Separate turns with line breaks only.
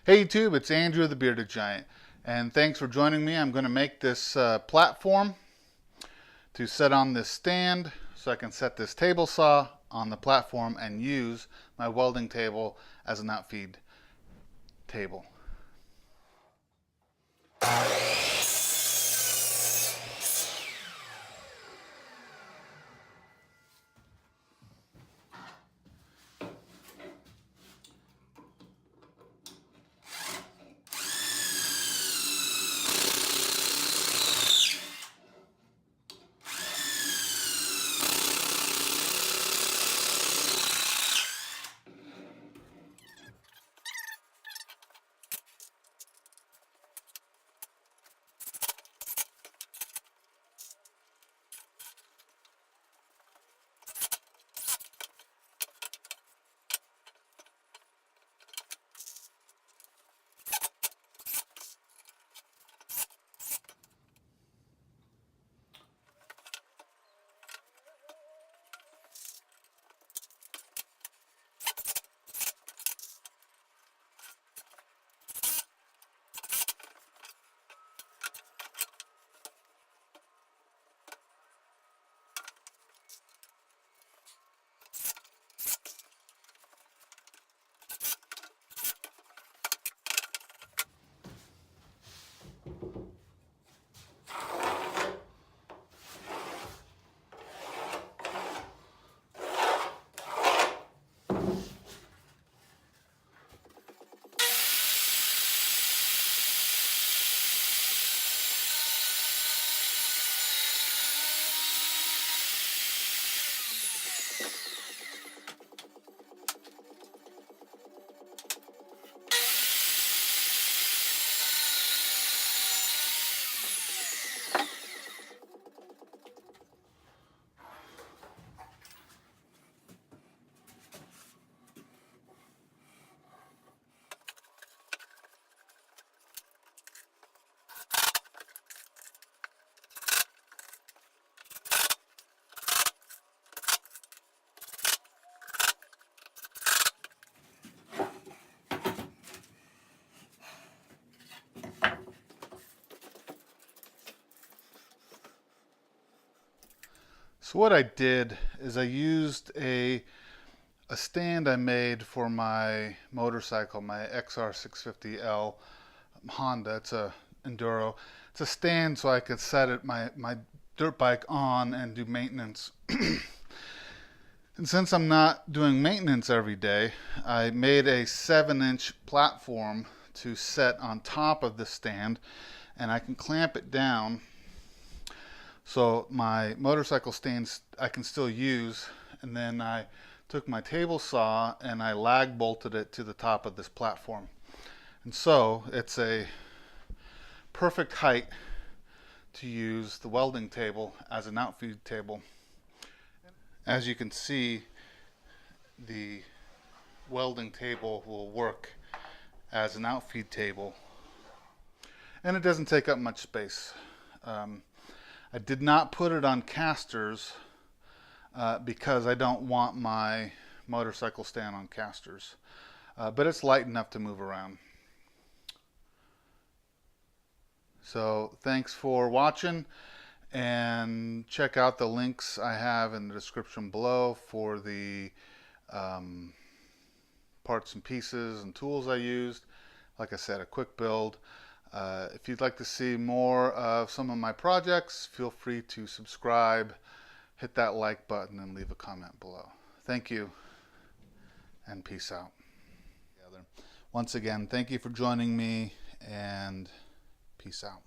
Hey YouTube, it's Andrew the Bearded Giant, and thanks for joining me. I'm going to make this platform to set on this stand so I can set this table saw on the platform and use my welding table as an outfeed table. So what I did is I used a stand I made for my motorcycle, my XR650L Honda. It's a Enduro. It's a stand so I could set it my dirt bike on and do maintenance. And since I'm not doing maintenance every day, I made a 7-inch platform to set on top of the stand, and I can clamp it down so my motorcycle stands I can still use. And then I took my table saw and I lag bolted it to the top of this platform. And so it's a perfect height to use the welding table as an outfeed table. As you can see, the welding table will work as an outfeed table, and it doesn't take up much space. I did not put it on casters because I don't want my motorcycle stand on casters, but it's light enough to move around. So thanks for watching, and check out the links I have in the description below for the parts and pieces and tools I used. Like I said, a quick build. If you'd like to see more of some of my projects, feel free to subscribe, hit that like button, and leave a comment below. Thank you, and peace out. Once again, thank you for joining me, and peace out.